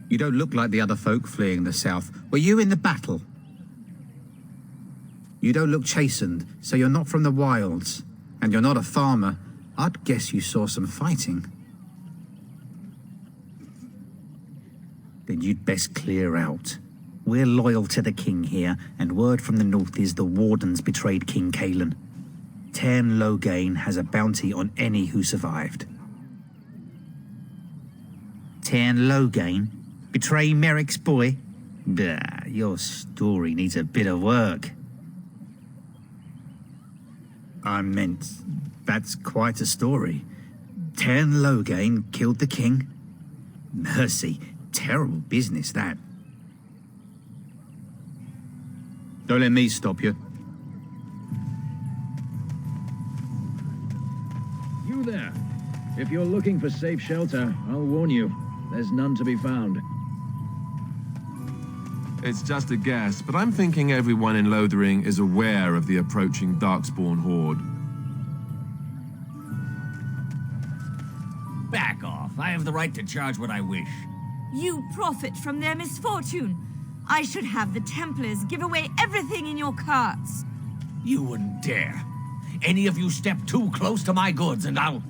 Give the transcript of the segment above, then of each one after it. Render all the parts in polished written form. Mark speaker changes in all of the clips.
Speaker 1: You don't look like the other folk fleeing the south. Were you in the battle? You don't look chastened, so you're not from the wilds. And you're not a farmer. I'd guess you saw some fighting. Then you'd best clear out. We're loyal to the king here, and word from the north is the Wardens betrayed King Cailan. Tairn Loghain has a bounty on any who survived. Tairn Loghain? Betray Merrick's boy? Bah, your story needs a bit of work. I meant, that's quite a story. Tairn Loghain killed the king? Mercy, terrible business, that. Don't let me stop you.
Speaker 2: You there. If you're looking for safe shelter, I'll warn you, there's none to be found.
Speaker 3: It's just a guess, but I'm thinking everyone in Lothering is aware of the approaching Darkspawn horde.
Speaker 4: Back off. I have the right to charge what I wish.
Speaker 5: You profit from their misfortune. I should have the Templars give away everything in your carts.
Speaker 4: You wouldn't dare. Any of you step too close to my goods and I'll...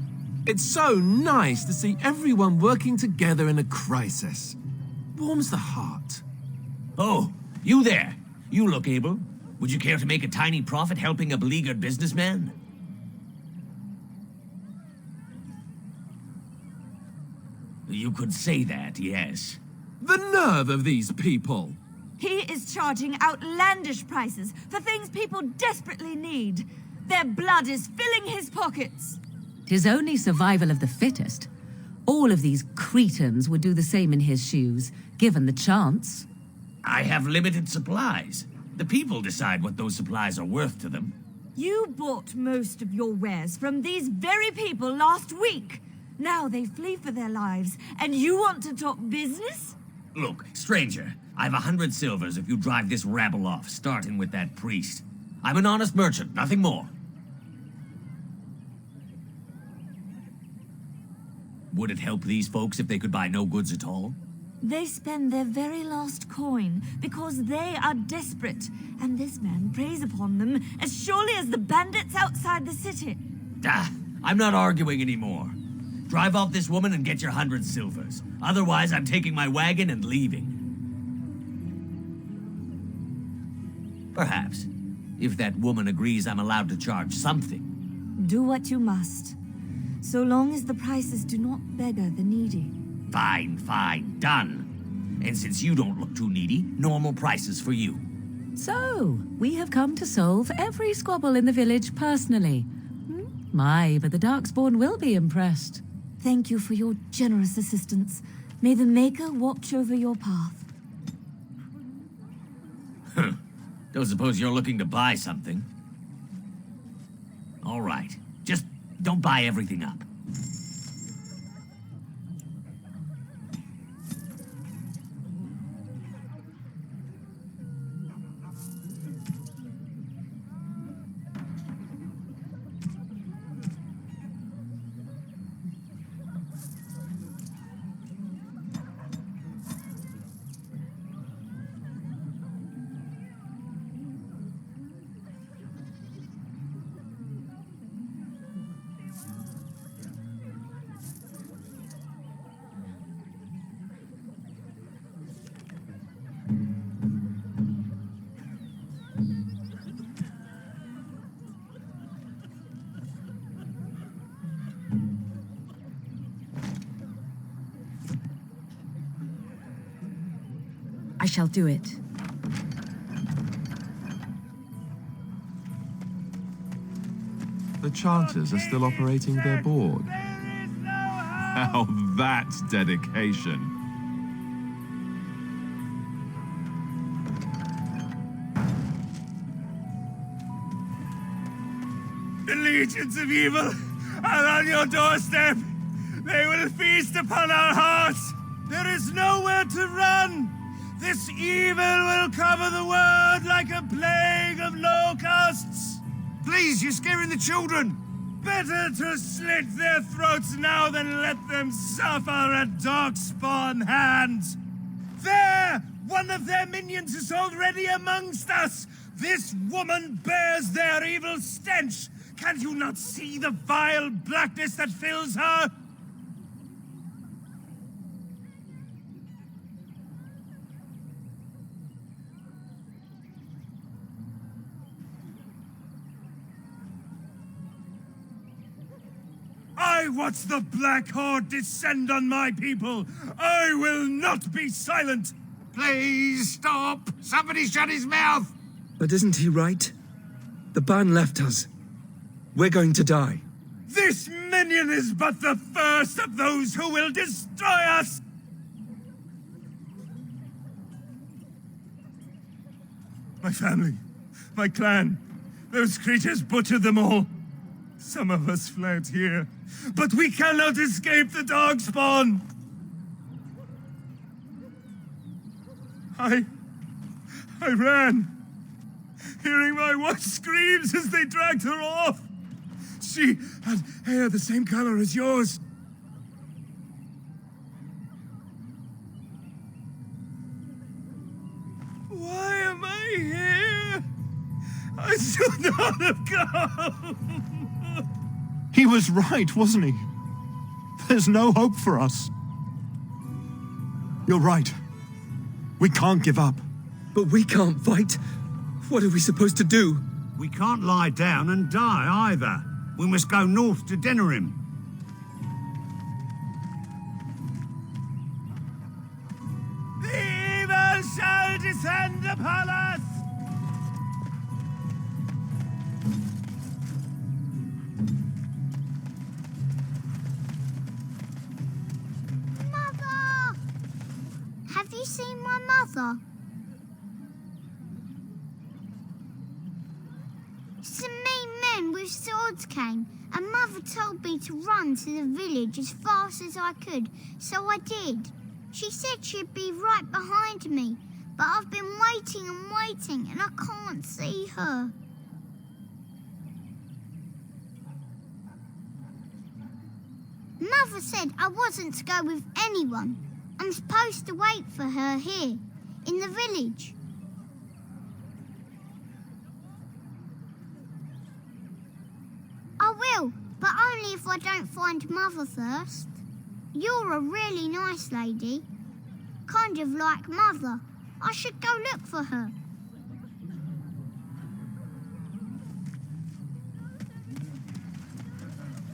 Speaker 3: It's so nice to see everyone working together in a crisis. Warms the heart.
Speaker 4: Oh, you there. You look able. Would you care to make a tiny profit helping a beleaguered businessman? You could say that, yes.
Speaker 3: The nerve of these people!
Speaker 5: He is charging outlandish prices for things people desperately need. Their blood is filling his pockets.
Speaker 6: 'Tis only survival of the fittest. All of these cretins would do the same in his shoes, given the chance.
Speaker 4: I have limited supplies. The people decide what those supplies are worth to them.
Speaker 5: You bought most of your wares from these very people last week. Now they flee for their lives, and you want to talk business?
Speaker 4: Look, stranger, I've 100 silvers if you drive this rabble off, starting with that priest. I'm an honest merchant, nothing more. Would it help these folks if they could buy no goods at all?
Speaker 5: They spend their very last coin because they are desperate, and this man preys upon them as surely as the bandits outside the city.
Speaker 4: Ah, I'm not arguing anymore. Drive off this woman and get your 100 silvers. Otherwise, I'm taking my wagon and leaving. Perhaps, if that woman agrees I'm allowed to charge something.
Speaker 5: Do what you must, so long as the prices do not beggar the needy.
Speaker 4: Fine, fine, done. And since you don't look too needy, normal prices for you.
Speaker 6: So, we have come to solve every squabble in the village personally. My, but the Darkspawn will be impressed.
Speaker 5: Thank you for your generous assistance. May the Maker watch over your path.
Speaker 4: Don't suppose you're looking to buy something. All right, just don't buy everything up.
Speaker 6: I shall do it.
Speaker 3: The Chanters are still operating their board. Now that's dedication.
Speaker 7: The legions of evil are on your doorstep. They will feast upon our hearts. There is nowhere to run. This evil will cover the world like a plague of locusts. Please, you're scaring the children. Better to slit their throats now than let them suffer at Darkspawn hands. There! One of their minions is already amongst us! This woman bears their evil stench! Can you not see the vile blackness that fills her? I watch the Black Horde descend on my people! I will not be silent!
Speaker 8: Please stop! Somebody shut his mouth!
Speaker 9: But isn't he right? The ban left us. We're going to die.
Speaker 7: This minion is but the first of those who will destroy us! My family, my clan, those creatures butchered them all. Some of us fled here, but we cannot escape the Darkspawn! I ran, hearing my wife's screams as they dragged her off. She had hair the same color as yours. Why am I here? I should not have come.
Speaker 10: He was right, wasn't he? There's no hope for us. You're right. We can't give up.
Speaker 9: But we can't fight. What are we supposed to do?
Speaker 8: We can't lie down and die either. We must go north to Denerim.
Speaker 7: The evil shall descend upon us!
Speaker 11: Mother! Have you seen my mother? Some mean men with swords came, and Mother told me to run to the village as fast as I could, so I did. She said she'd be right behind me, but I've been waiting and waiting, and I can't see her. Mother said I wasn't to go with anyone. I'm supposed to wait for her here, in the village. I will, but only if I don't find Mother first. You're a really nice lady. Kind of like Mother. I should go look for her.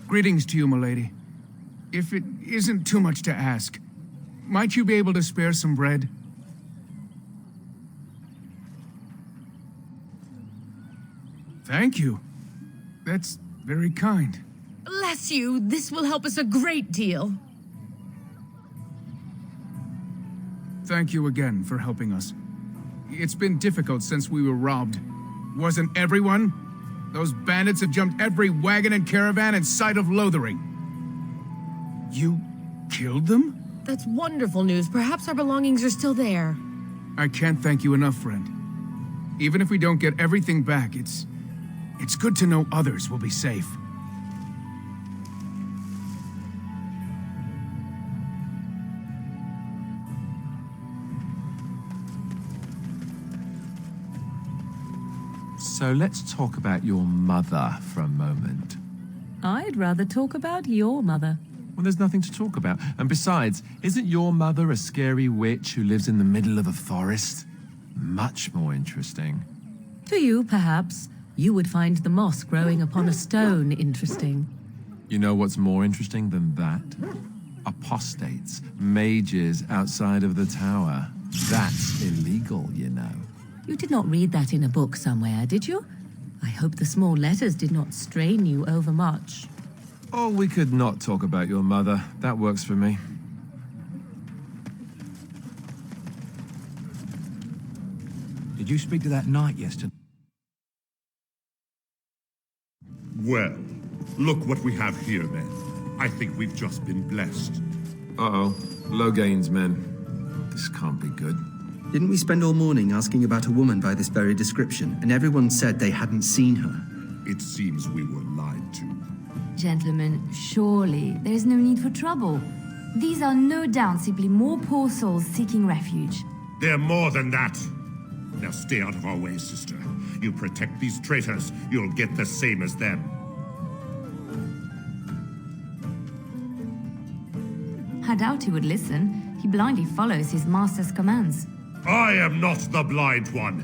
Speaker 12: Greetings to you, milady. If it isn't too much to ask, might you be able to spare some bread? Thank you. That's very kind.
Speaker 6: Bless you, this will help us a great deal.
Speaker 12: Thank you again for helping us. It's been difficult since we were robbed. Wasn't everyone? Those bandits have jumped every wagon and caravan in sight of Lothering. You killed them?
Speaker 6: That's wonderful news. Perhaps our belongings are still there.
Speaker 12: I can't thank you enough, friend. Even if we don't get everything back, it's good to know others will be safe.
Speaker 3: So let's talk about your mother for a moment.
Speaker 6: I'd rather talk about your mother.
Speaker 3: Well, there's nothing to talk about. And besides, isn't your mother a scary witch who lives in the middle of a forest? Much more interesting.
Speaker 6: To you, perhaps. You would find the moss growing upon a stone interesting.
Speaker 3: You know what's more interesting than that? Apostates, mages outside of the tower. That's illegal, you know.
Speaker 6: You did not read that in a book somewhere, did you? I hope the small letters did not strain you overmuch.
Speaker 3: Oh, we could not talk about your mother. That works for me.
Speaker 10: Did you speak to that knight yesterday?
Speaker 13: Well, look what we have here, then. I think we've just been blessed.
Speaker 3: Uh-oh. Logain's men. This can't be good.
Speaker 9: Didn't we spend all morning asking about a woman by this very description, and everyone said they hadn't seen her?
Speaker 13: It seems we were lied to.
Speaker 5: Gentlemen, surely there is no need for trouble.
Speaker 6: These are no doubt simply more poor souls seeking refuge.
Speaker 13: They're more than that. Now stay out of our way, sister. You protect these traitors, you'll get the same as them.
Speaker 6: I doubt he would listen. He blindly follows his master's commands.
Speaker 13: I am not the blind one.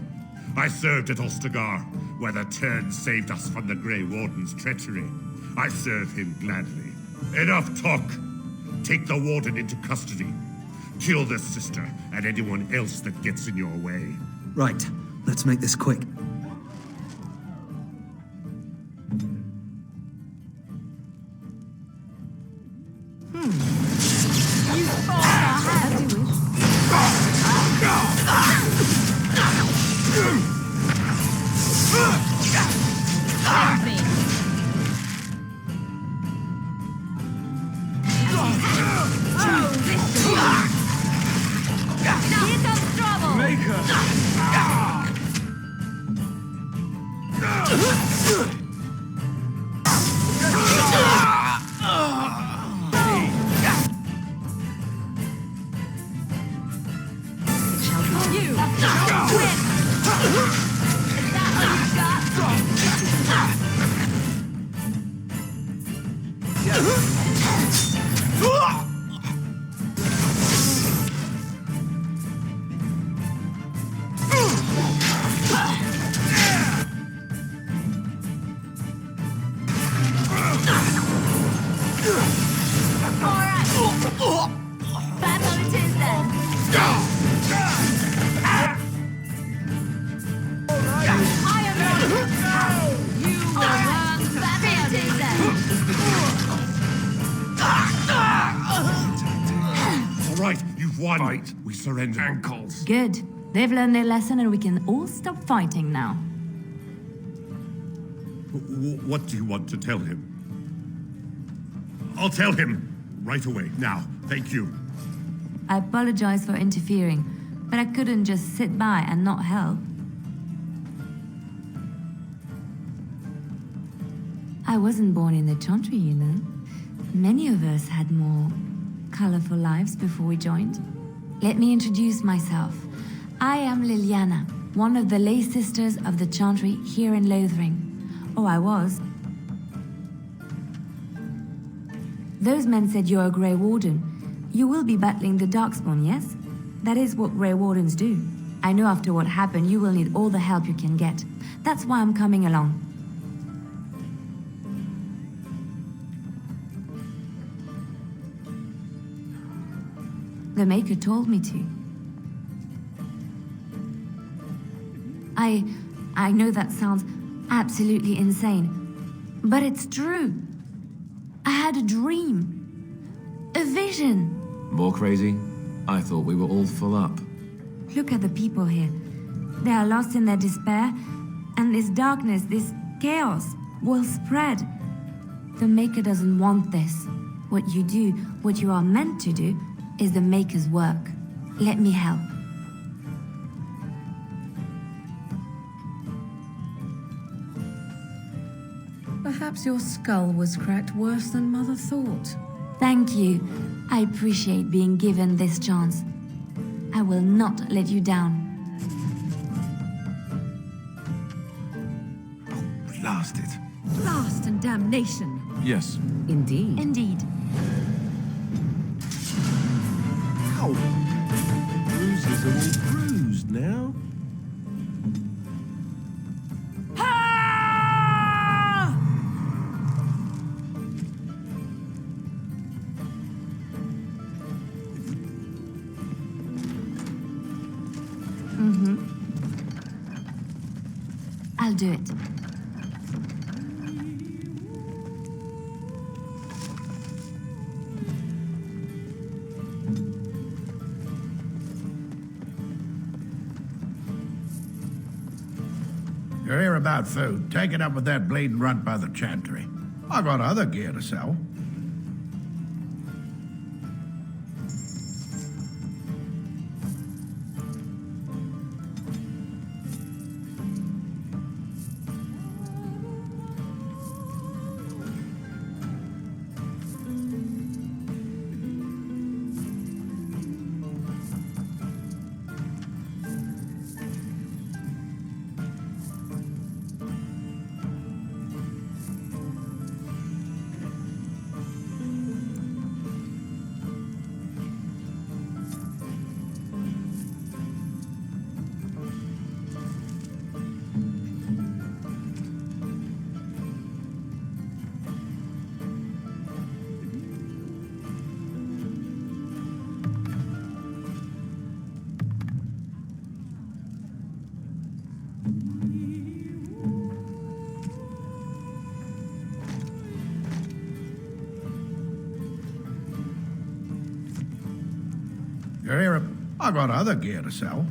Speaker 13: I served at Ostagar, where the Turn saved us from the Grey Wardens' treachery. I serve him gladly. Enough talk. Take the Warden into custody. Kill the sister and anyone else that gets in your way.
Speaker 9: Right, let's make this quick.
Speaker 6: You fought our hand. As you wish. Here comes trouble. You win. Is that all you got? All right. Battle it is then. I am not. You will learn to battle it is then.
Speaker 13: All right, you've won. Fight. We surrender.
Speaker 3: Ankles.
Speaker 6: Good. They've learned their lesson and we can all stop fighting now.
Speaker 13: What do you want to tell him? I'll tell him. Right away. Now. Thank you.
Speaker 6: I apologize for interfering, but I couldn't just sit by and not help. I wasn't born in the Chantry, you know. Many of us had more colorful lives before we joined. Let me introduce myself. I am Liliana, one of the lay sisters of the Chantry here in Lothering. Oh, I was. Those men said you're a Grey Warden. You will be battling the Darkspawn, yes? That is what Grey Wardens do. I know after what happened, you will need all the help you can get. That's why I'm coming along. The Maker told me to. I know that sounds absolutely insane, but it's true. I had a dream. A vision.
Speaker 3: More crazy? I thought we were all full up.
Speaker 6: Look at the people here. They are lost in their despair, and this darkness, this chaos, will spread. The Maker doesn't want this. What you do, what you are meant to do, is the Maker's work. Let me help. Perhaps your skull was cracked worse than Mother thought. Thank you. I appreciate being given this chance. I will not let you down.
Speaker 3: Blast it.
Speaker 6: Blast and damnation.
Speaker 3: Yes.
Speaker 6: Indeed. Indeed.
Speaker 3: Ow! Bruises are all bruised now.
Speaker 6: I'll do it.
Speaker 14: You're here about food. Take it up with that bleeding runt by the chantry. I got other gear to sell. Here, I got other gear to sell.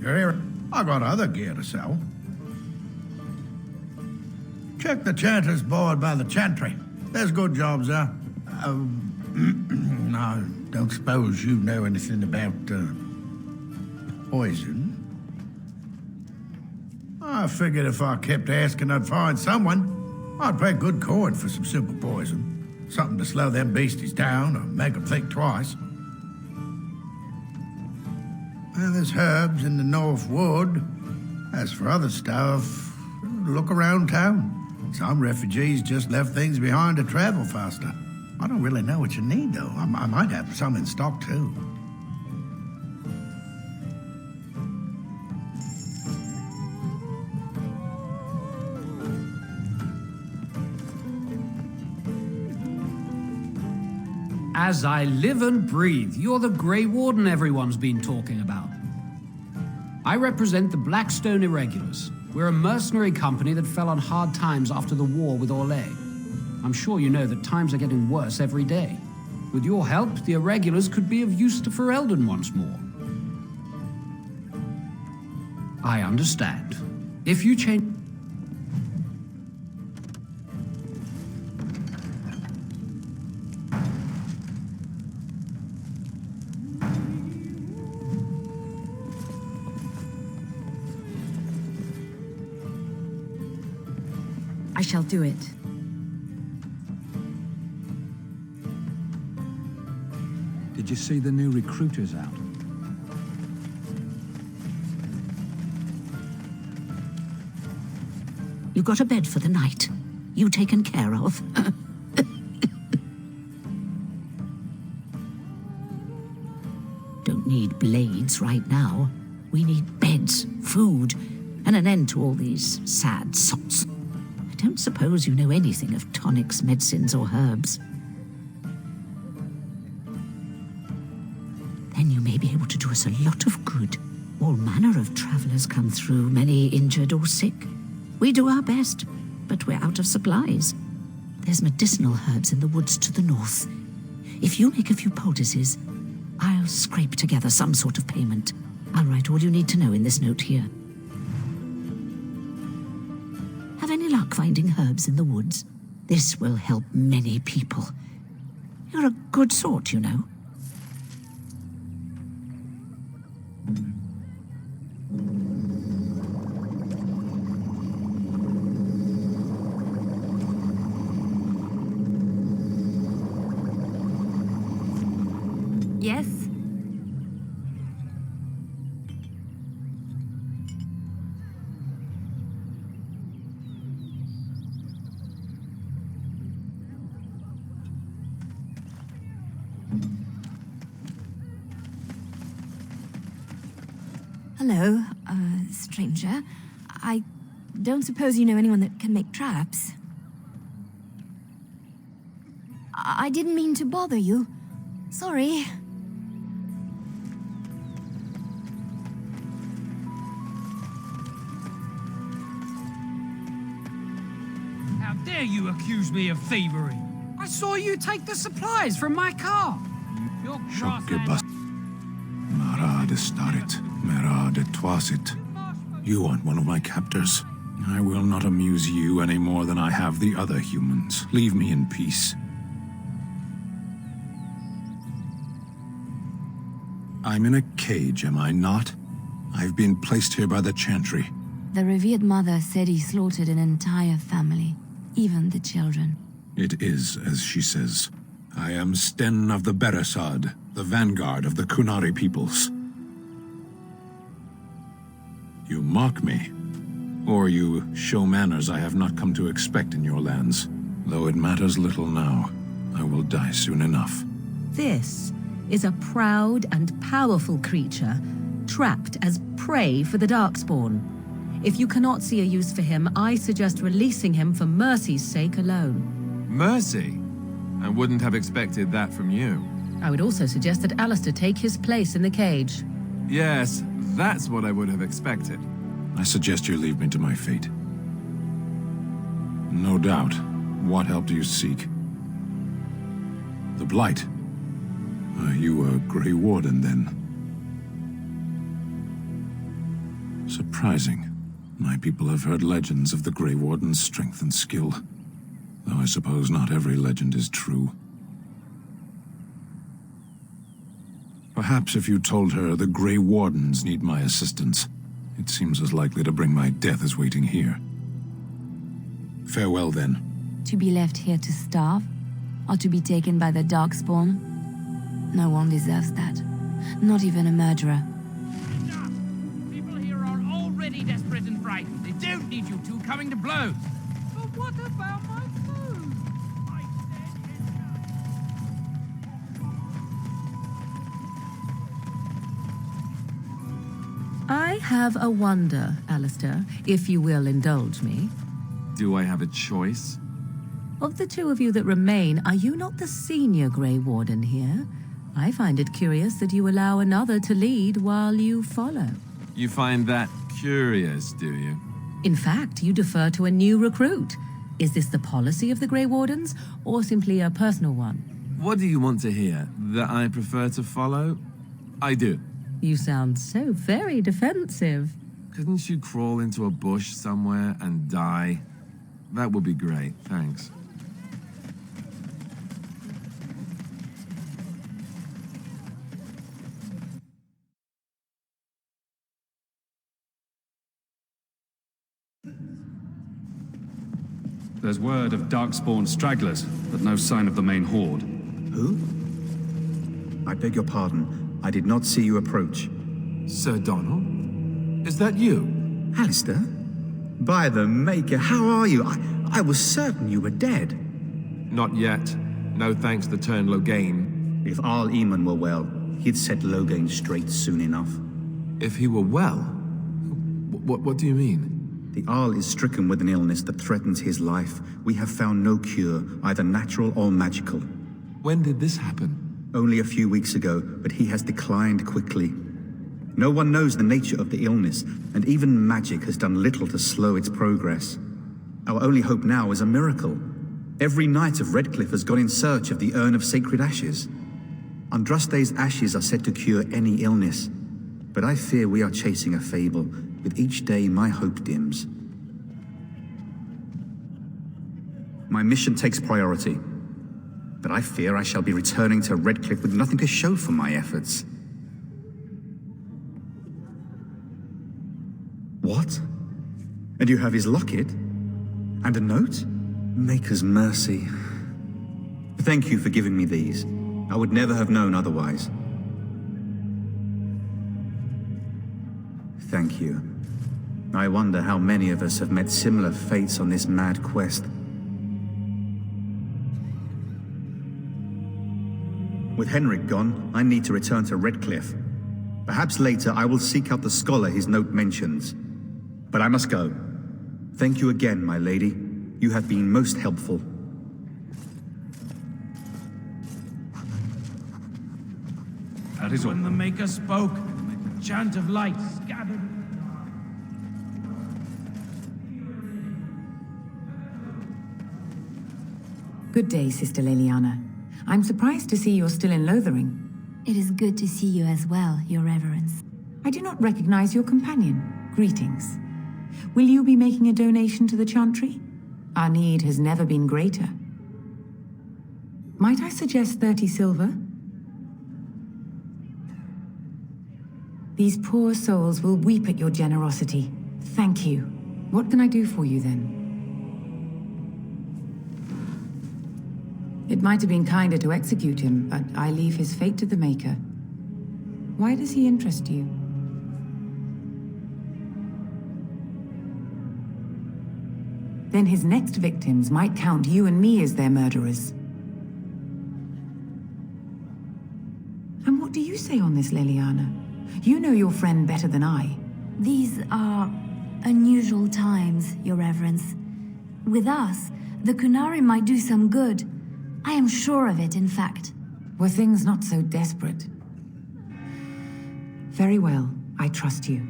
Speaker 14: Here, I got other gear to sell. Check the chanter's board by the chantry. There's good jobs there. I don't suppose you know anything about poison. I figured if I kept asking, I'd find someone. I'd pay good coin for some simple poison. Something to slow them beasties down or make them think twice. Well, there's herbs in the North Wood. As for other stuff, look around town. Some refugees just left things behind to travel faster. I don't really know what you need, though. I might have some in stock, too.
Speaker 15: As I live and breathe, you're the Grey Warden everyone's been talking about. I represent the Blackstone Irregulars. We're a mercenary company that fell on hard times after the war with Orlais. I'm sure you know that times are getting worse every day. With your help, the Irregulars could be of use to Ferelden once more. I understand. If you change...
Speaker 16: I shall do it.
Speaker 17: Did you see the new recruiters out?
Speaker 18: You got a bed for the night. You taken care of. Don't need blades right now. We need beds, food, and an end to all these sad sots. I don't suppose you know anything of tonics, medicines, or herbs. Then you may be able to do us a lot of good. All manner of travelers come through, many injured or sick. We do our best, but we're out of supplies. There's medicinal herbs in the woods to the north. If you make a few poultices, I'll scrape together some sort of payment. I'll write all you need to know in this note here. Have any luck finding herbs in the woods? This will help many people. You're a good sort, you know.
Speaker 16: Yes? Hello, stranger. I don't suppose you know anyone that can make traps? I didn't mean to bother you. Sorry.
Speaker 15: How dare you accuse me of thievery? I saw you take the supplies from my car. Your
Speaker 10: Shockebus. Mara de Starit, Mera de Twasit. You aren't one of my captors. I will not amuse you any more than I have the other humans. Leave me in peace. I'm in a cage, am I not? I've been placed here by the Chantry.
Speaker 6: The revered mother said he slaughtered an entire family, even the children.
Speaker 10: It is as she says. I am Sten of the Beresad, the vanguard of the Kunari peoples. You mock me. Or you show manners I have not come to expect in your lands. Though it matters little now, I will die soon enough.
Speaker 19: This is a proud and powerful creature, trapped as prey for the Darkspawn. If you cannot see a use for him, I suggest releasing him for mercy's sake alone.
Speaker 3: Mercy? I wouldn't have expected that from you.
Speaker 19: I would also suggest that Alistair take his place in the cage.
Speaker 3: Yes, that's what I would have expected.
Speaker 10: I suggest you leave me to my fate. No doubt. What help do you seek? The Blight. Are you a Grey Warden, then? Surprising. My people have heard legends of the Grey Warden's strength and skill. Though I suppose not every legend is true. Perhaps if you told her the Grey Wardens need my assistance, it seems as likely to bring my death as waiting here. Farewell, then.
Speaker 6: To be left here to starve? Or to be taken by the Darkspawn? No one deserves that. Not even a murderer.
Speaker 20: People here are already desperate and frightened. They don't need you two coming to blows. But what about my food?
Speaker 19: I have a wonder, Alistair, if you will indulge me.
Speaker 3: Do I have a choice?
Speaker 19: Of the two of you that remain, are you not the senior Grey Warden here? I find it curious that you allow another to lead while you follow.
Speaker 3: You find that curious, do you?
Speaker 19: In fact, you defer to a new recruit. Is this the policy of the Grey Wardens, or simply a personal one?
Speaker 3: What do you want to hear? That I prefer to follow? I do.
Speaker 19: You sound so very defensive.
Speaker 3: Couldn't you crawl into a bush somewhere and die? That would be great, thanks.
Speaker 21: There's word of Darkspawn stragglers, but no sign of the main horde.
Speaker 1: Who? I beg your pardon. I did not see you approach.
Speaker 3: Sir Donald? Is that you?
Speaker 1: Alistair? By the Maker, how are you? I was certain you were dead.
Speaker 3: Not yet. No thanks to Turn Loghain.
Speaker 1: If Arl Eamon were well, he'd set Loghain straight soon enough.
Speaker 3: If he were well? What do you mean?
Speaker 1: The Arl is stricken with an illness that threatens his life. We have found no cure, either natural or magical.
Speaker 3: When did this happen?
Speaker 1: Only a few weeks ago, but he has declined quickly. No one knows the nature of the illness, and even magic has done little to slow its progress. Our only hope now is a miracle. Every knight of Redcliffe has gone in search of the Urn of Sacred Ashes. Andraste's ashes are said to cure any illness, but I fear we are chasing a fable. With each day, my hope dims. My mission takes priority, but I fear I shall be returning to Redcliffe with nothing to show for my efforts. What? And you have his locket? And a note? Maker's mercy. Thank you for giving me these. I would never have known otherwise. Thank you. I wonder how many of us have met similar fates on this mad quest. With Henrik gone, I need to return to Redcliffe. Perhaps later I will seek out the scholar his note mentions. But I must go. Thank you again, my lady. You have been most helpful.
Speaker 21: That is all.
Speaker 20: When the Maker spoke, the chant of light scattered.
Speaker 22: Good day, Sister Leliana. I'm surprised to see you're still in Lothering.
Speaker 6: It is good to see you as well, Your Reverence.
Speaker 22: I do not recognize your companion. Greetings. Will you be making a donation to the Chantry? Our need has never been greater. Might I suggest 30 silver? These poor souls will weep at your generosity. Thank you. What can I do for you then? It might have been kinder to execute him, but I leave his fate to the Maker. Why does he interest you? then his next victims might count you and me as their murderers. And what do you say on this, Leliana? You know your friend better than I.
Speaker 5: These are unusual times, Your Reverence. With us, the Kunari might do some good. I am sure of it, in fact.
Speaker 22: Were things not so desperate? Very well, I trust you.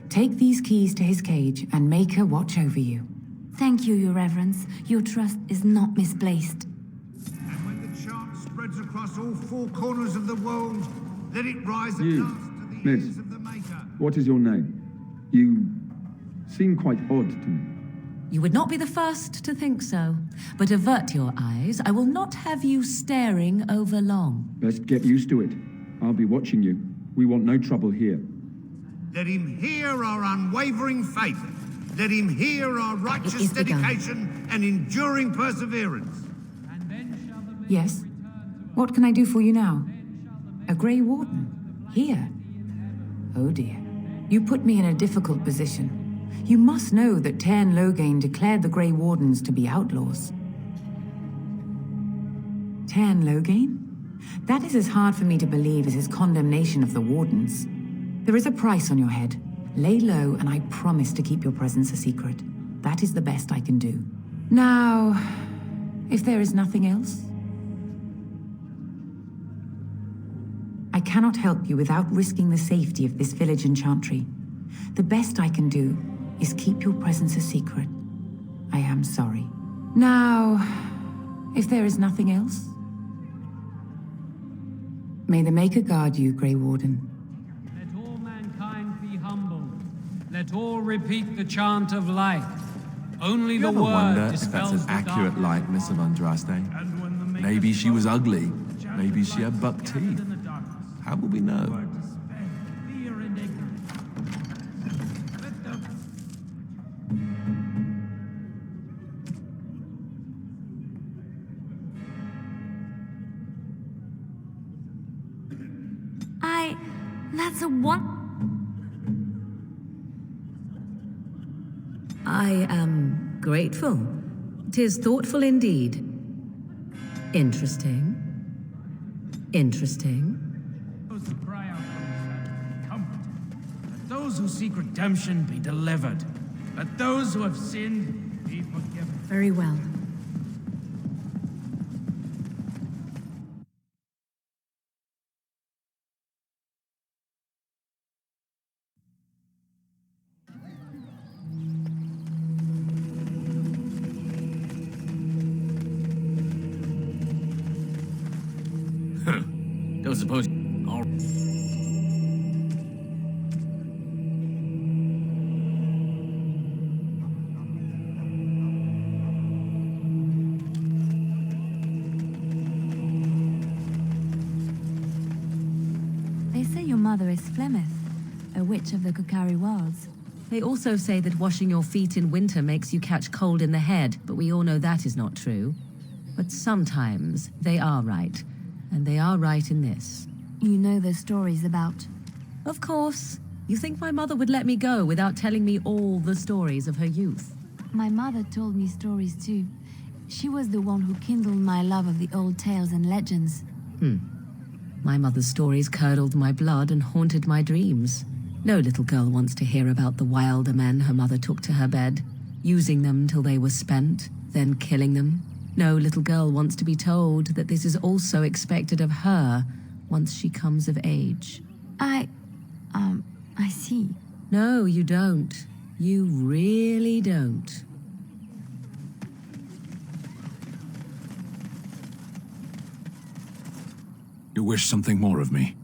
Speaker 22: Take these keys to his cage and make her watch over you.
Speaker 5: Thank you, Your Reverence. Your trust is not misplaced.
Speaker 8: And when the chant spreads across all four corners of the world, let it rise at
Speaker 2: You,
Speaker 8: last to the
Speaker 2: miss,
Speaker 8: ears of the Maker.
Speaker 2: what is your name? You seem quite odd to me.
Speaker 19: You would not be the first to think so. But avert your eyes. I will not have you staring over long.
Speaker 2: Best get used to it. I'll be watching you. We want no trouble here.
Speaker 8: Let him hear our unwavering faith. Let him hear our righteous dedication and enduring perseverance.
Speaker 22: Yes? What can I do for you now? A Grey Warden? Here? Oh dear. You put me in a difficult position. You must know that Tairn Loghain declared the Grey Wardens to be outlaws. Tairn Loghain? That is as hard for me to believe as his condemnation of the Wardens. There is a price on your head. Lay low, and I promise to keep your presence a secret. That is the best I can do. Now, if there is nothing else, I cannot help you without risking the safety of this village and chantry. The best I can do is keep your presence a secret. I am sorry. Now, if there is nothing else, may the Maker guard you, Grey Warden.
Speaker 15: Let all mankind be humbled. Let all repeat the chant of light. Only
Speaker 3: You
Speaker 15: the
Speaker 3: ever
Speaker 15: word
Speaker 3: wonder if
Speaker 15: dispels
Speaker 3: that's an
Speaker 15: the
Speaker 3: accurate
Speaker 15: darkness.
Speaker 3: likeness of Andraste? Maybe she was ugly. Maybe she had buck teeth. How will we know?
Speaker 5: That's a one.
Speaker 19: I am grateful. 'Tis thoughtful indeed. Interesting. Interesting.
Speaker 20: Those who cry out for be comforted. Let those who seek redemption be delivered. Let those who have sinned be forgiven.
Speaker 16: Very well.
Speaker 20: Don't suppose. All
Speaker 5: They say your mother is Flemeth, a witch of the Kukari Wilds.
Speaker 19: They also say that washing your feet in winter makes you catch cold in the head, but we all know that is not true. But sometimes they are right, and they are right in this.
Speaker 5: You know the stories about...
Speaker 19: Of course. You think my mother would let me go without telling me all the stories of her youth?
Speaker 5: My mother told me stories too. She was the one who kindled my love of the old tales and legends.
Speaker 19: My mother's stories curdled my blood and haunted my dreams. No little girl wants to hear about the wilder men her mother took to her bed, using them till they were spent, then killing them. No little girl wants to be told that this is also expected of her once she comes of age.
Speaker 5: I see.
Speaker 19: No, you don't. You really don't.
Speaker 10: You wish something more of me?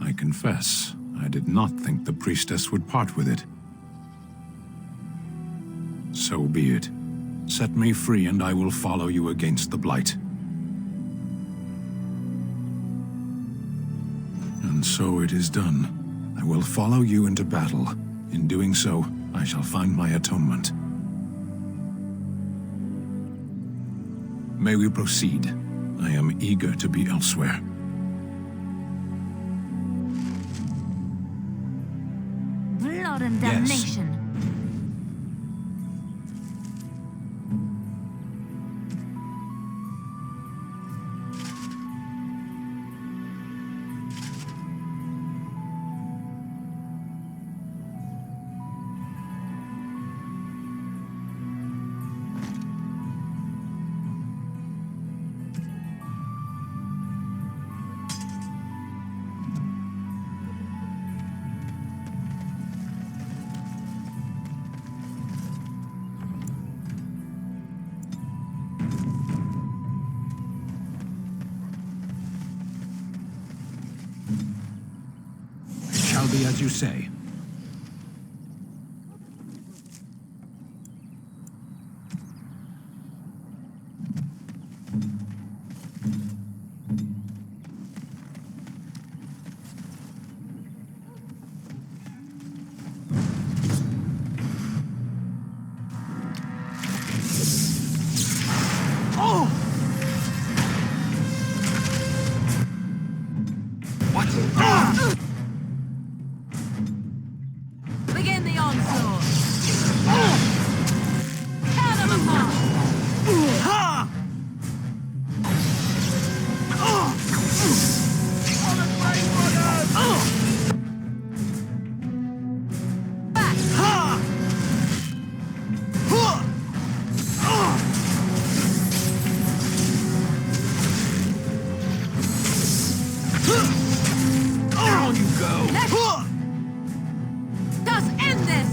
Speaker 10: I confess, I did not think the priestess would part with it. So be it. Set me free and I will follow you against the Blight. And so it is done. I will follow you into battle. In doing so, I shall find my atonement. May we proceed? I am eager to be elsewhere.
Speaker 5: Blood and
Speaker 10: Yes.
Speaker 5: damnation.
Speaker 17: shall be as you say.
Speaker 5: Begin the onslaught. Tear them apart.
Speaker 17: Down you go!
Speaker 5: Thus end this!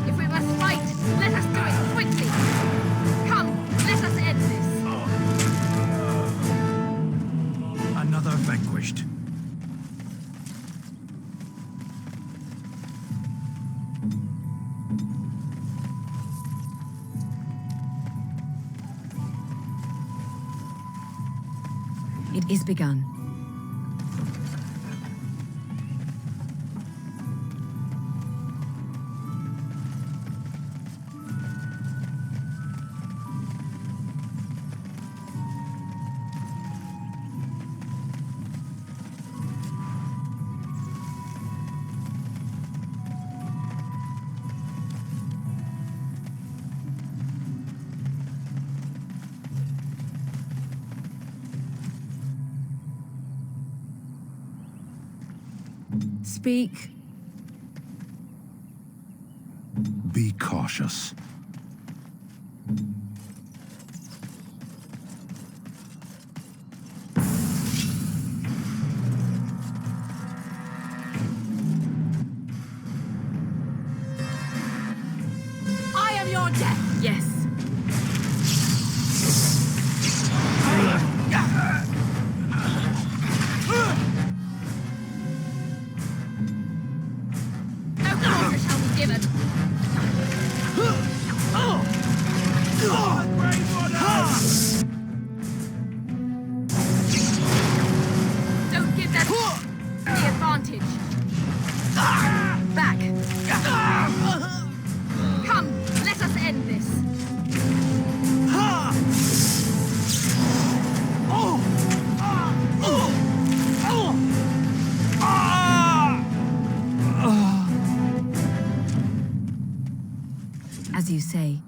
Speaker 4: If we must fight, let us do it quickly. Come, let us end this.
Speaker 17: Another vanquished.
Speaker 16: It is begun. Speak.
Speaker 10: Be cautious.
Speaker 5: I am your death!
Speaker 16: Yes.
Speaker 4: No quarter shall be given. Don't give them the advantage. Back. Come, let us end this.
Speaker 16: As you say.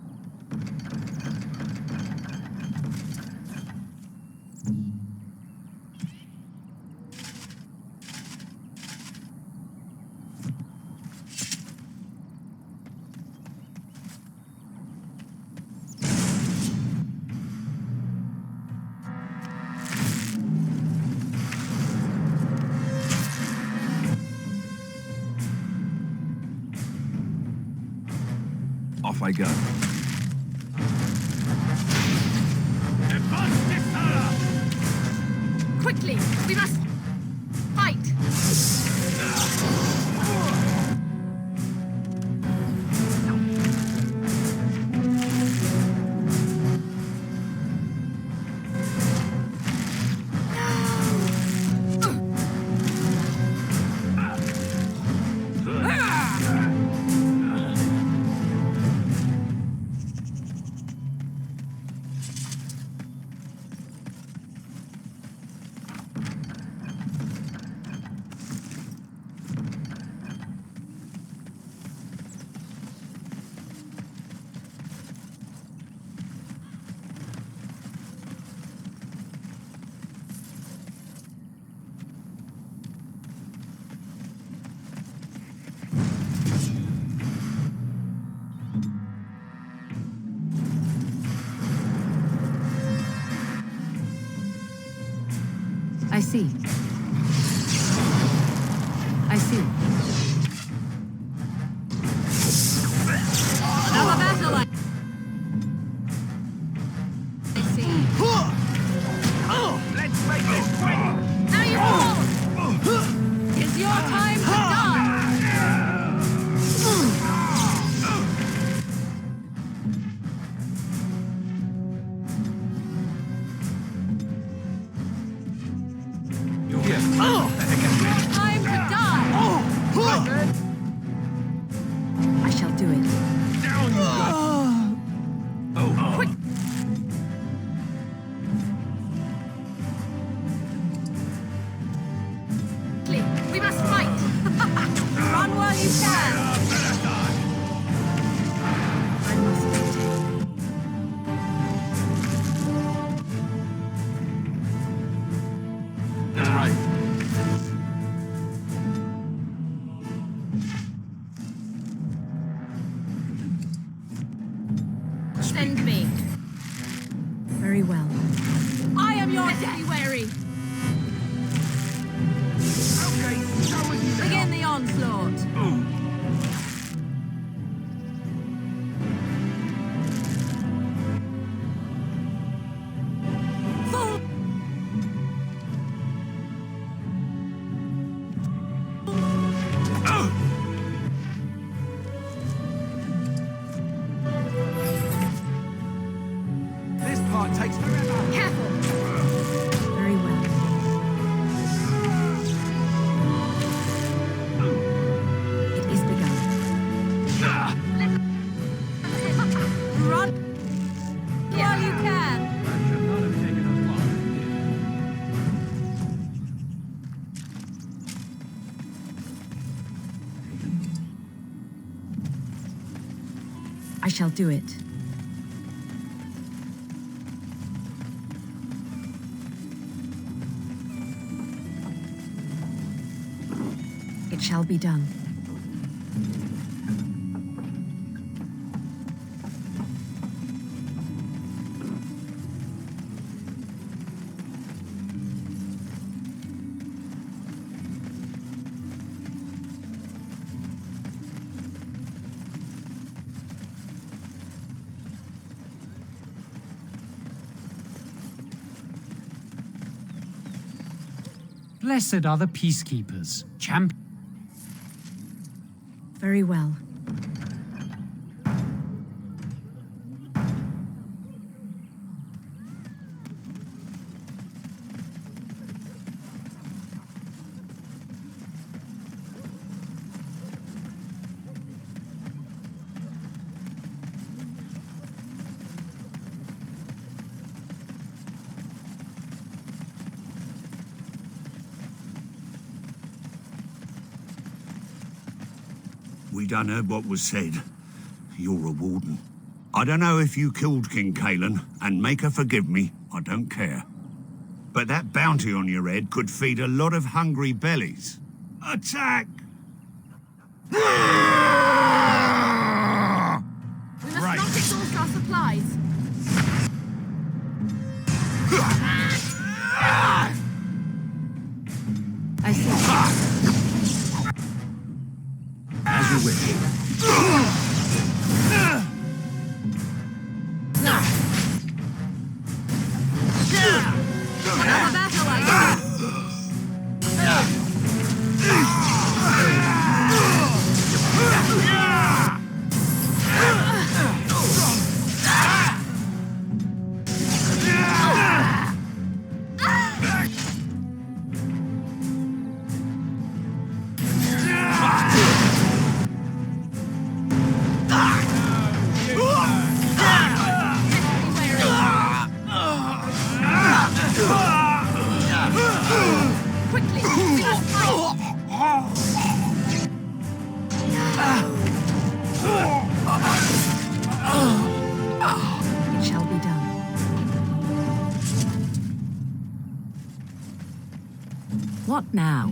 Speaker 3: Off I go.
Speaker 4: Quickly, we must fight.
Speaker 19: I see. I see.
Speaker 4: Another battle I see.
Speaker 20: Let's make this quick!
Speaker 4: Now you fall! It's your time to die!
Speaker 20: You're here.
Speaker 4: Time to die!
Speaker 19: I shall do it.
Speaker 20: Down you go!
Speaker 4: Quick! We must fight! Run while you can!
Speaker 19: I must take.
Speaker 3: Right.
Speaker 4: Send me.
Speaker 19: Very well.
Speaker 4: I am your death. Be wary.
Speaker 20: Okay, go with you now.
Speaker 4: Begin the onslaught. Full.
Speaker 20: This part takes forever.
Speaker 4: Careful.
Speaker 19: Very well. It is begun.
Speaker 4: Run while you can.
Speaker 20: That should not have taken us long.
Speaker 19: I shall do it. It shall be done.
Speaker 15: Blessed are the peacekeepers, champions.
Speaker 19: Very well.
Speaker 8: We done heard what was said. You're a warden. I don't know if you killed King Kalen, and make her forgive me, I don't care. But that bounty on your head could feed a lot of hungry bellies. Attack!
Speaker 4: We must not exhaust our supplies.
Speaker 19: I see.
Speaker 21: As you wish.
Speaker 4: Another battle I see. Quickly, we must fight.
Speaker 19: It shall be done. What now?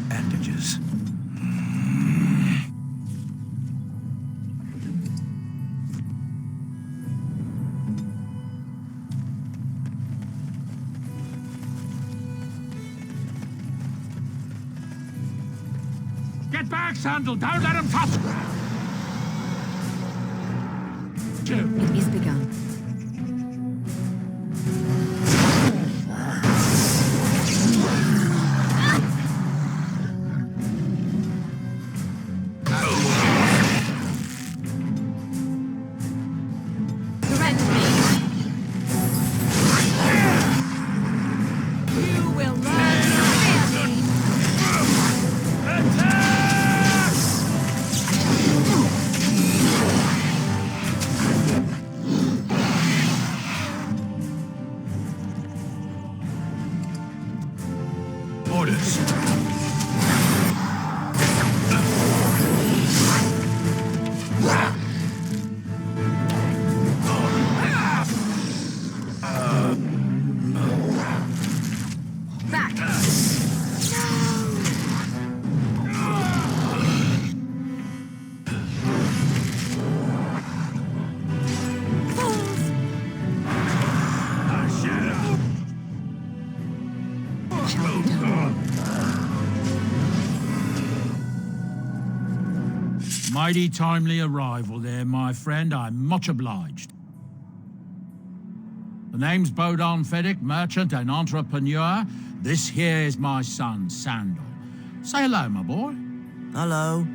Speaker 17: bandages.
Speaker 20: Get back, Sandal! Don't let him touch!
Speaker 16: It is begun.
Speaker 4: Surrender me! You will learn to fear me!
Speaker 17: Orders.
Speaker 4: Back!
Speaker 16: Shall be done.
Speaker 7: Mighty timely arrival there, my friend. I'm much obliged. The name's Bodon Feddick, merchant and entrepreneur. This here is my son, Sandal. Say hello, my boy.
Speaker 11: Hello.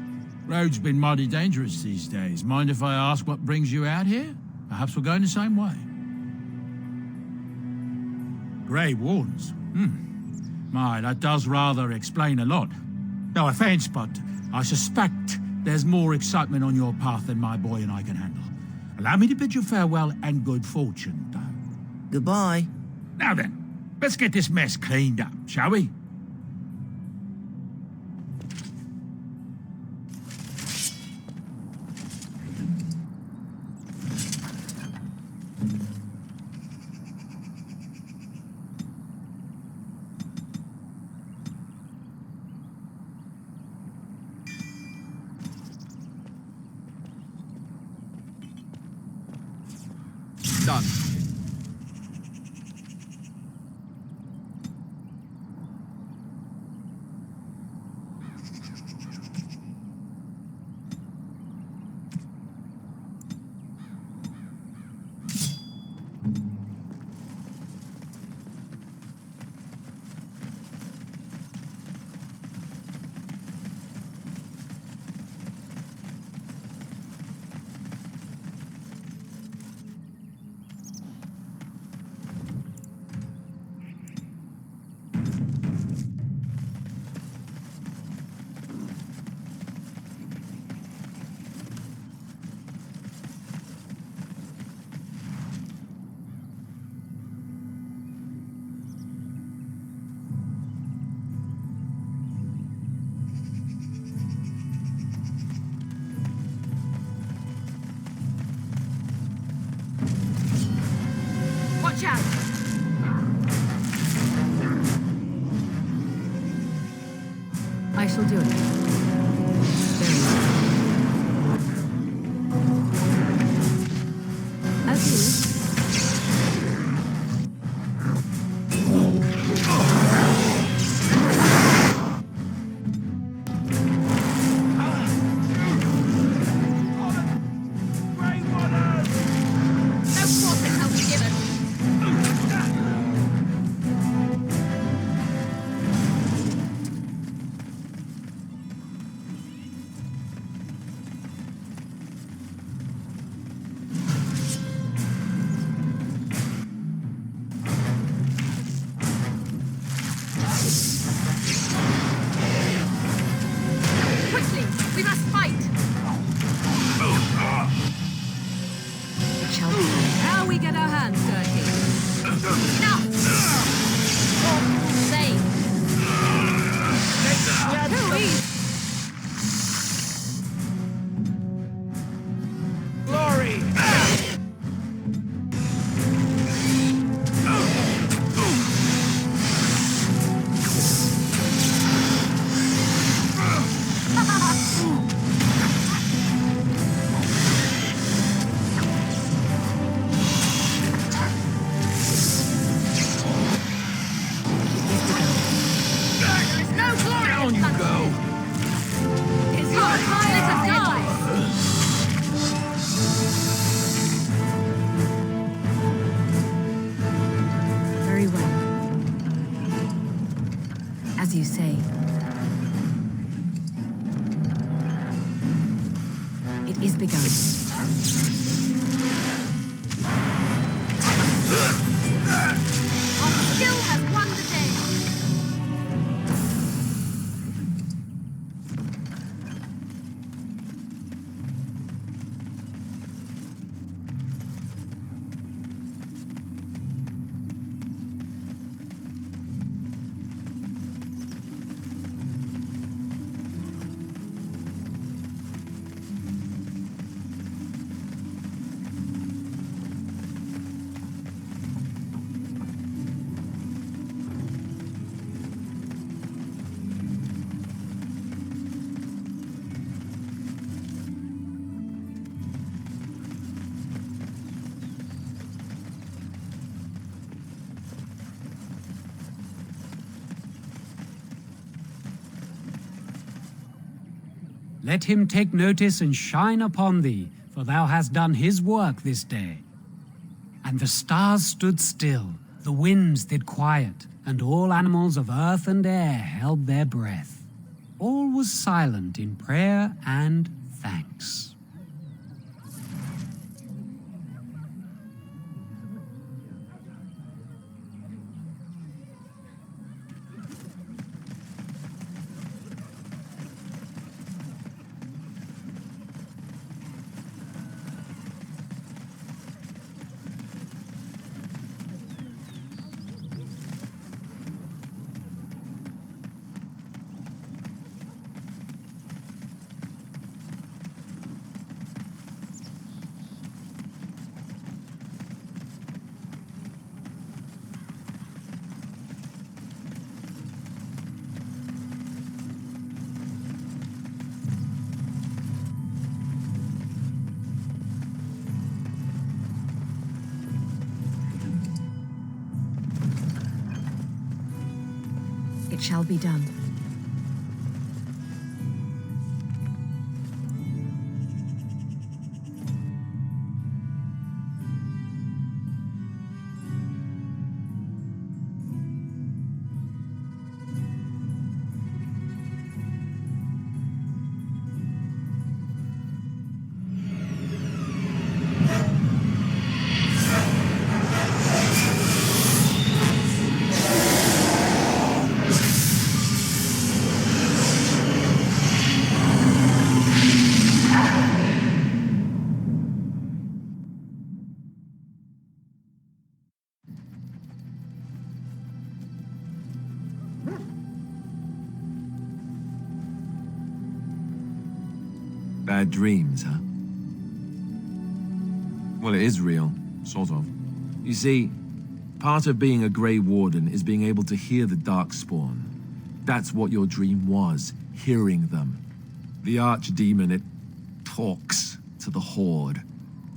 Speaker 7: Road's been mighty dangerous these days. Mind if I ask what brings you out here? Perhaps we're going the same way. Grey Wardens. My, that does rather explain a lot. No offense, but I suspect there's more excitement on your path than my boy and I can handle. Allow me to bid you farewell and good fortune, though.
Speaker 11: Goodbye.
Speaker 7: Now then, let's get this mess cleaned up, shall we?
Speaker 3: Done.
Speaker 4: Watch out!
Speaker 19: I shall do it. Very well. As you wish. Now we get our hands dirty.
Speaker 4: Enough! Save!
Speaker 19: Too easy.
Speaker 20: Glory!
Speaker 16: is begun.
Speaker 4: Our skill has won the day.
Speaker 15: Let him take notice and shine upon thee, for thou hast done his work this day. And the stars stood still, the winds did quiet, and all animals of earth and air held their breath. All was silent in prayer and thanks.
Speaker 16: It shall be done.
Speaker 3: Bad dreams, huh? Well, it is real, sort of. You see, part of being a Grey Warden is being able to hear the Darkspawn. That's what your dream was, hearing them. The Archdemon, it talks to the Horde,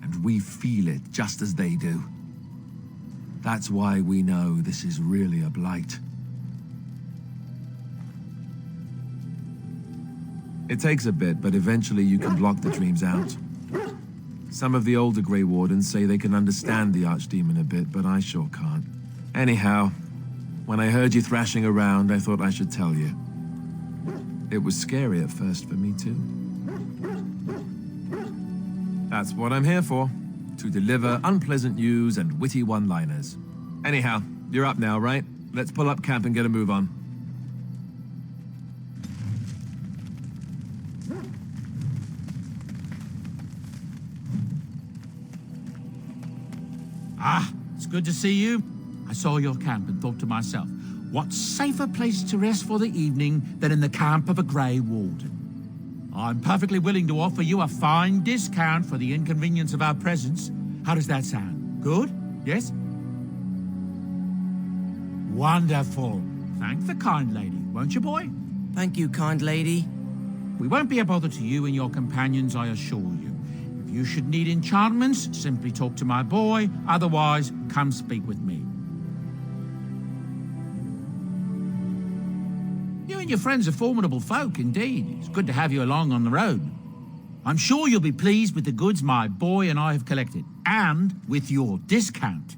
Speaker 3: and we feel it just as they do. That's why we know this is really a blight. It takes a bit, but eventually you can block the dreams out. Some of the older Grey Wardens say they can understand the Archdemon a bit, but I sure can't. Anyhow, when I heard you thrashing around, I thought I should tell you. It was scary at first for me too. That's what I'm here for, to deliver unpleasant news and witty one-liners. Anyhow, you're up now, right? Let's pull up camp and get a move on.
Speaker 7: Ah, it's good to see you. I saw your camp and thought to myself, what safer place to rest for the evening than in the camp of a Grey Warden? I'm perfectly willing to offer you a fine discount for the inconvenience of our presence. How does that sound? Good? Yes? Wonderful. Thank the kind lady, won't you, boy?
Speaker 11: Thank you, kind lady.
Speaker 7: We won't be a bother to you and your companions, I assure you. If you should need enchantments, simply talk to my boy. Otherwise, come speak with me. You and your friends are formidable folk, indeed. It's good to have you along on the road. I'm sure you'll be pleased with the goods my boy and I have collected, and with your discount.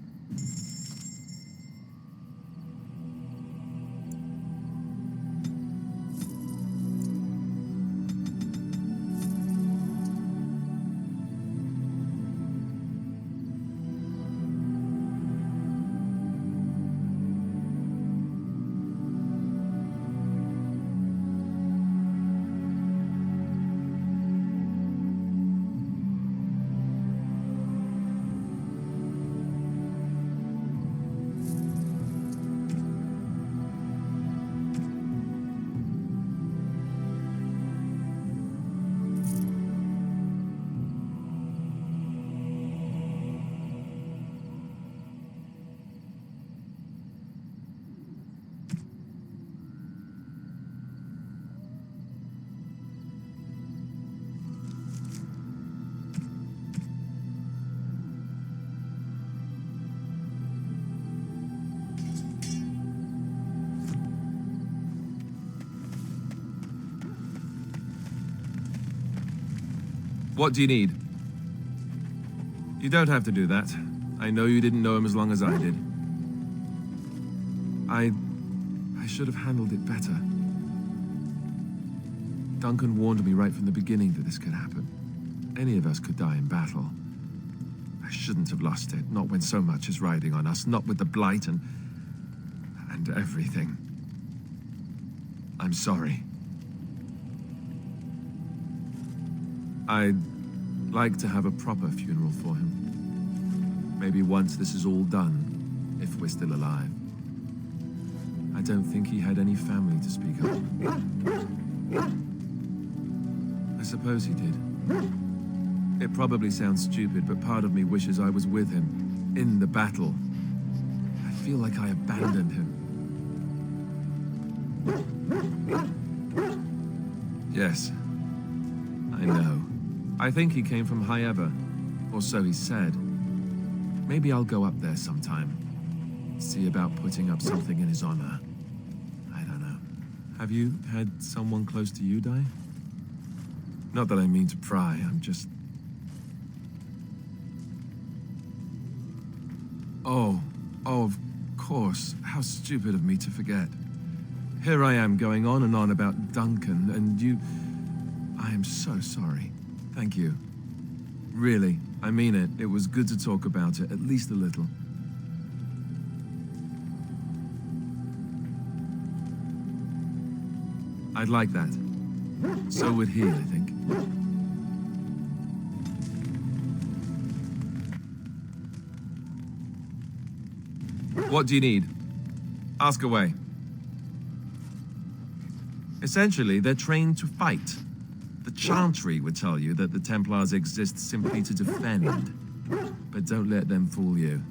Speaker 3: What do you need? You don't have to do that. I know you didn't know him as long as I did. I should have handled it better. Duncan warned me right from the beginning that this could happen. Any of us could die in battle. I shouldn't have lost it, not when so much is riding on us, not with the blight and everything. I'm sorry. I'd like to have a proper funeral for him. Maybe once this is all done, if we're still alive. I don't think he had any family to speak of. I suppose he did. It probably sounds stupid, but part of me wishes I was with him, in the battle. I feel like I abandoned him. Yes, I know. I think he came from High Ever, or so he said. Maybe I'll go up there sometime. See about putting up something in his honor. I don't know. Have you had someone close to you die? Not that I mean to pry, I'm just... Oh, of course. How stupid of me to forget. Here I am going on and on about Duncan, and you... I am so sorry. Thank you. Really, I mean it. It was good to talk about it, at least a little. I'd like that. So would he, I think. What do you need? Ask away. Essentially, they're trained to fight. The Chantry would tell you that the Templars exist simply to defend. But don't let them fool you.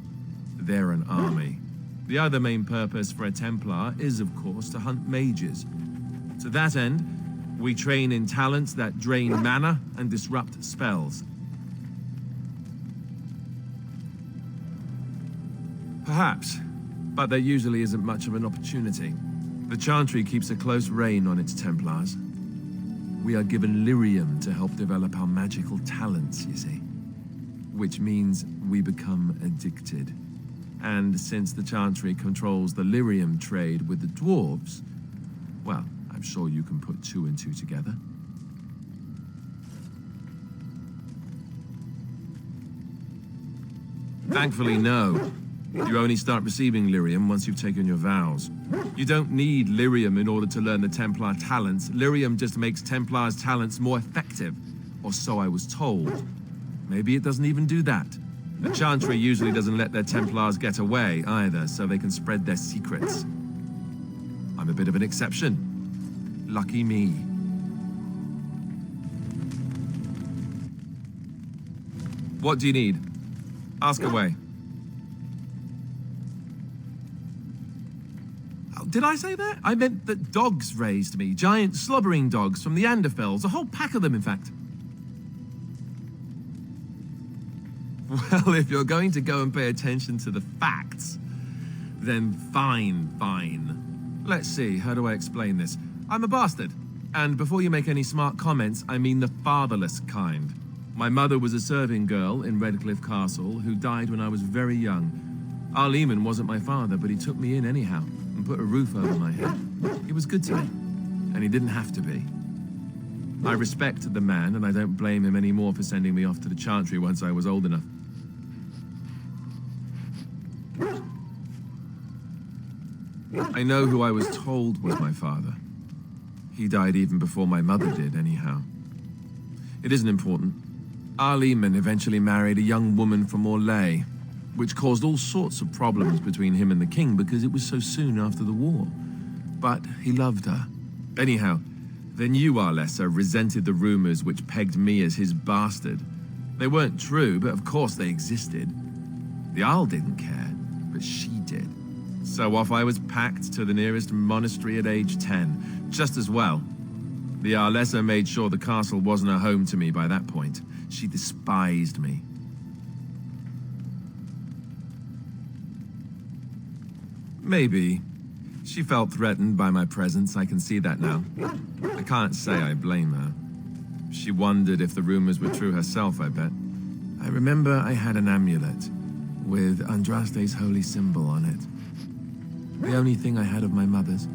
Speaker 3: They're an army. The other main purpose for a Templar is, of course, to hunt mages. To that end, we train in talents that drain mana and disrupt spells. Perhaps, but there usually isn't much of an opportunity. The Chantry keeps a close rein on its Templars. We are given lyrium to help develop our magical talents, you see. Which means we become addicted. And since the Chantry controls the lyrium trade with the dwarves, well, I'm sure you can put two and two together. Thankfully, no. You only start receiving lyrium once you've taken your vows. You don't need lyrium in order to learn the Templar talents. Lyrium just makes Templars' talents more effective. Or so I was told. Maybe it doesn't even do that. The Chantry usually doesn't let their Templars get away either, so they can spread their secrets. I'm a bit of an exception. Lucky me. What do you need? Ask away. Oh, did I say that? I meant that dogs raised me. Giant slobbering dogs from the Anderfells. A whole pack of them, in fact. Well, if you're going to go and pay attention to the facts, then fine. Let's see, how do I explain this? I'm a bastard. And before you make any smart comments, I mean the fatherless kind. My mother was a serving girl in Redcliffe Castle who died when I was very young. Arleman wasn't my father, but he took me in anyhow and put a roof over my head. He was good to me, and he didn't have to be. I respect the man, and I don't blame him anymore for sending me off to the Chantry once I was old enough. I know who I was told was my father. He died even before my mother did, anyhow. It isn't important. Arleman eventually married a young woman from Orlais, which caused all sorts of problems between him and the king because it was so soon after the war. But he loved her. Anyhow, the new Arlessa resented the rumors which pegged me as his bastard. They weren't true, but of course they existed. The Arl didn't care, but she did. So off I was packed to the nearest monastery at age 10, just as well. The Arlessa made sure the castle wasn't a home to me by that point. She despised me. Maybe. She felt threatened by my presence, I can see that now. I can't say I blame her. She wondered if the rumors were true herself, I bet. I remember I had an amulet with Andraste's holy symbol on it. The only thing I had of my mother's.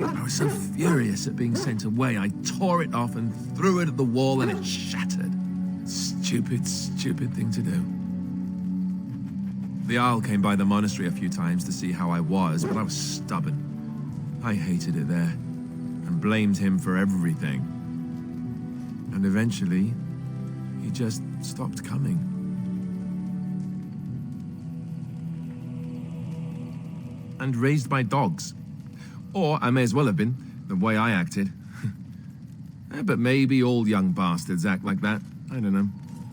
Speaker 3: I was so furious at being sent away, I tore it off and threw it at the wall and it shattered. Stupid, stupid thing to do. The Jarl came by the monastery a few times to see how I was, but I was stubborn. I hated it there, and blamed him for everything. And eventually, he just stopped coming. And raised my dogs. Or I may as well have been, the way I acted. But maybe all young bastards act like that. I don't know.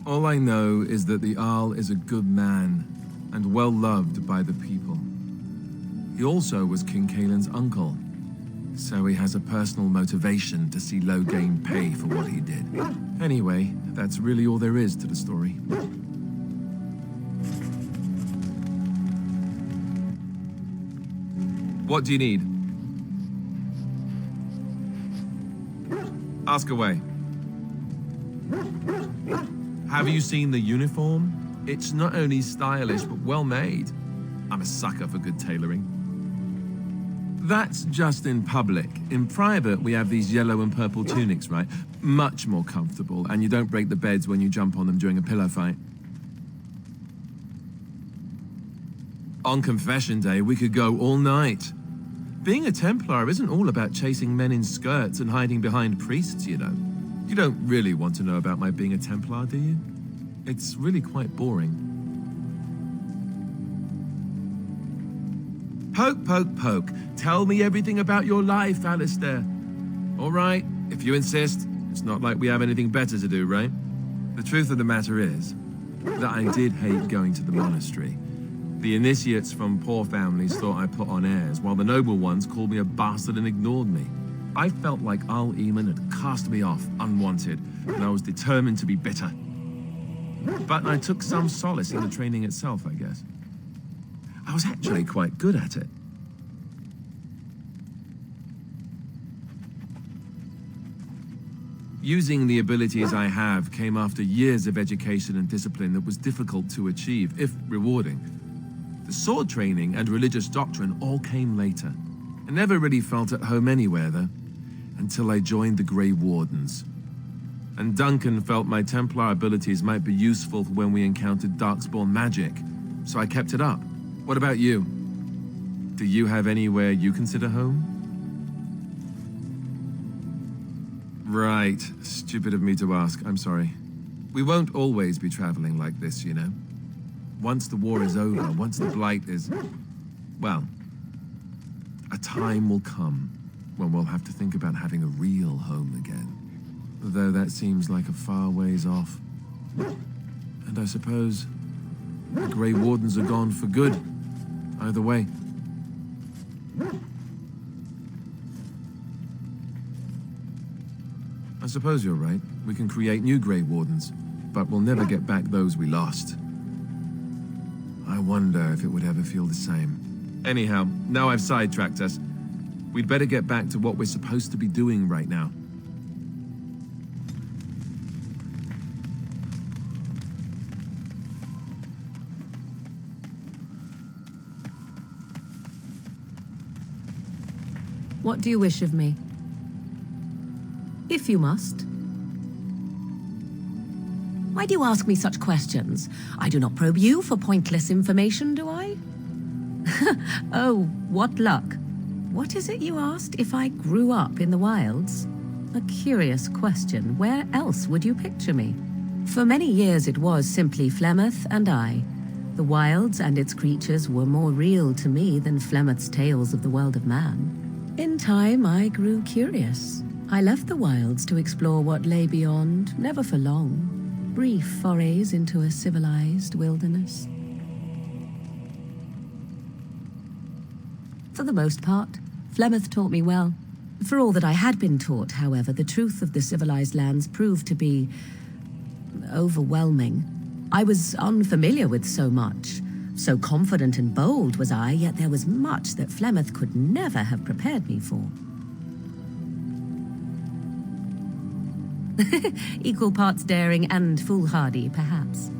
Speaker 3: All I know is that the Jarl is a good man, and well loved by the people. He also was King Kaelin's uncle, so he has a personal motivation to see Loghain pay for what he did. Anyway, that's really all there is to the story. What do you need? Ask away. Have you seen the uniform? It's not only stylish, but well made. I'm a sucker for good tailoring. That's just in public. In private, we have these yellow and purple tunics, right? Much more comfortable, and you don't break the beds when you jump on them during a pillow fight. On confession day, we could go all night. Being a Templar isn't all about chasing men in skirts and hiding behind priests, you know. You don't really want to know about my being a Templar, do you? It's really quite boring. Poke, poke, poke. Tell me everything about your life, Alistair. All right, if you insist. It's not like we have anything better to do, right? The truth of the matter is that I did hate going to the monastery. The initiates from poor families thought I put on airs, while the noble ones called me a bastard and ignored me. I felt like Al Eamon had cast me off, unwanted, and I was determined to be bitter. But I took some solace in the training itself, I guess. I was actually quite good at it. Using the abilities I have came after years of education and discipline that was difficult to achieve, if rewarding. The sword training and religious doctrine all came later. I never really felt at home anywhere, though, until I joined the Grey Wardens. And Duncan felt my Templar abilities might be useful for when we encountered Darkspawn magic, so I kept it up. What about you? Do you have anywhere you consider home? Right. Stupid of me to ask. I'm sorry. We won't always be traveling like this, you know. Once the war is over, once the Blight is... well, a time will come when we'll have to think about having a real home again. Though that seems like a far ways off. And I suppose the Grey Wardens are gone for good. Either way. I suppose you're right. We can create new Grey Wardens, but we'll never get back those we lost. I wonder if it would ever feel the same. Anyhow, now I've sidetracked us. We'd better get back to what we're supposed to be doing right now.
Speaker 19: What do you wish of me? If you must. Why do you ask me such questions? I do not probe you for pointless information, do I? Oh, what luck. What is it you asked if I grew up in the wilds? A curious question. Where else would you picture me? For many years it was simply Flemeth and I. The wilds and its creatures were more real to me than Flemeth's tales of the world of man. In time, I grew curious. I left the wilds to explore what lay beyond, never for long. Brief forays into a civilized wilderness. For the most part, Flemeth taught me well. For all that I had been taught, however, the truth of the civilized lands proved to be overwhelming. I was unfamiliar with so much. So confident and bold was I, yet there was much that Flemeth could never have prepared me for. Equal parts daring and foolhardy, perhaps.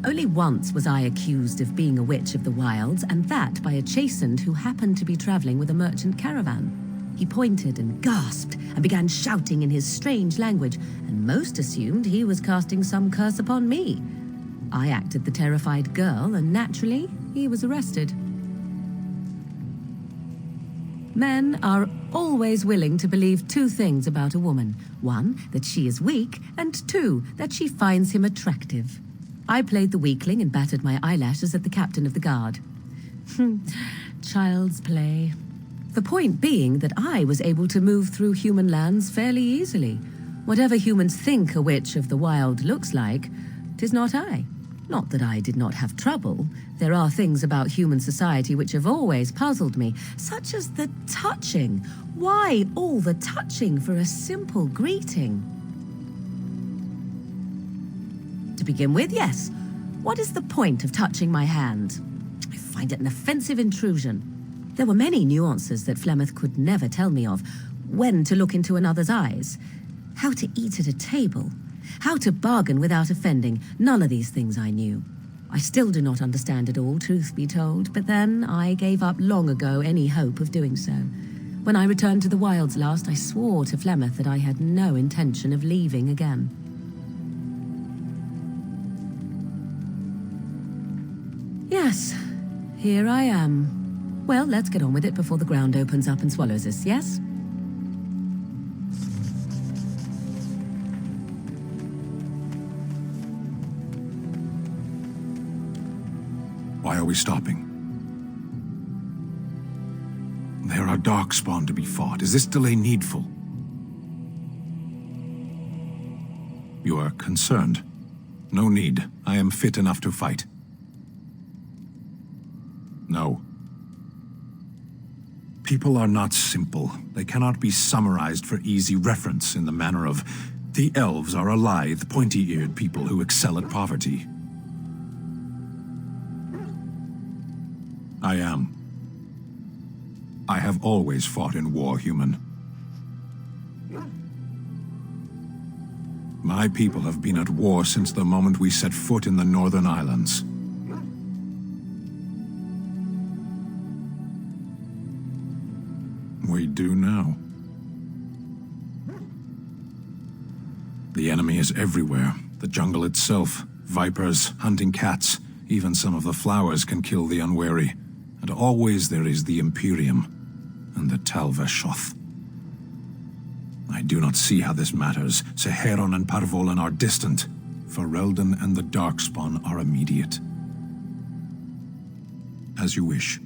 Speaker 19: Only once was I accused of being a witch of the wilds, and that by a chastened who happened to be traveling with a merchant caravan. He pointed and gasped and began shouting in his strange language, and most assumed he was casting some curse upon me. I acted the terrified girl, and naturally, he was arrested. Men are always willing to believe two things about a woman. One, that she is weak, and two, that she finds him attractive. I played the weakling and battered my eyelashes at the captain of the guard. Child's play. The point being that I was able to move through human lands fairly easily. Whatever humans think a witch of the wild looks like, 'tis not I. Not that I did not have trouble. There are things about human society which have always puzzled me, such as the touching. Why all the touching for a simple greeting? To begin with, yes. What is the point of touching my hand? I find it an offensive intrusion. There were many nuances that Flemeth could never tell me of. When to look into another's eyes. How to eat at a table. How to bargain without offending. None of these things I knew. I still do not understand it all, truth be told, but then I gave up long ago any hope of doing so. When I returned to the wilds last, I swore to Flemeth that I had no intention of leaving again. Yes, here I am. Well, let's get on with it before the ground opens up and swallows us, yes?
Speaker 10: Why are we stopping? There are darkspawn to be fought. Is this delay needful? You are concerned. No need. I am fit enough to fight. No. People are not simple. They cannot be summarized for easy reference in the manner of, the elves are a lithe, pointy-eared people who excel at poverty. I am. I have always fought in war, human. My people have been at war since the moment we set foot in the Northern Islands. We do now. The enemy is everywhere. The jungle itself, vipers, hunting cats, even some of the flowers can kill the unwary. And always there is the Imperium and the Talvashoth. I do not see how this matters. Seheron and Parvolan are distant. Ferelden and the Darkspawn are immediate. As you wish.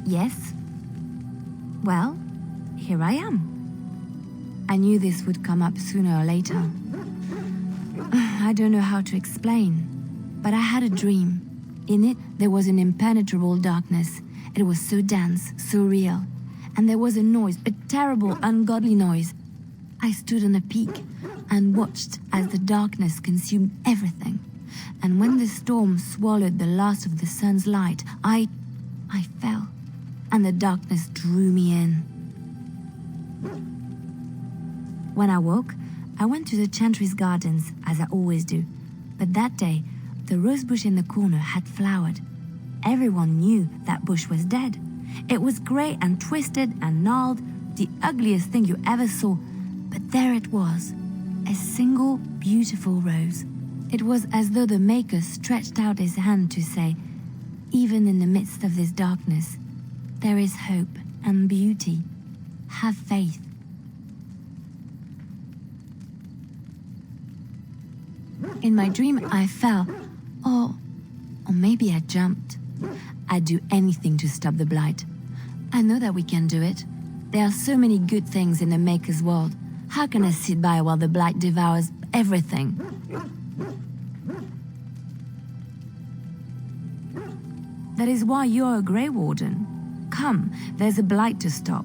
Speaker 6: Yes? Well, here I am. I knew this would come up sooner or later. I don't know how to explain, but I had a dream. In it, there was an impenetrable darkness. It was so dense, so real. And there was a noise, a terrible, ungodly noise. I stood on a peak and watched as the darkness consumed everything. And when the storm swallowed the last of the sun's light, I fell. And the darkness drew me in. When I woke, I went to the Chantry's gardens, as I always do. But that day, the rosebush in the corner had flowered. Everyone knew that bush was dead. It was grey and twisted and gnarled, the ugliest thing you ever saw. But there it was, a single beautiful rose. It was as though the Maker stretched out his hand to say, even in the midst of this darkness, there is hope and beauty. Have faith. In my dream, I fell. Or maybe I jumped. I'd do anything to stop the blight. I know that we can do it. There are so many good things in the Maker's world. How can I sit by while the blight devours everything? That is why you're a Grey Warden. Come, there's a blight to stop.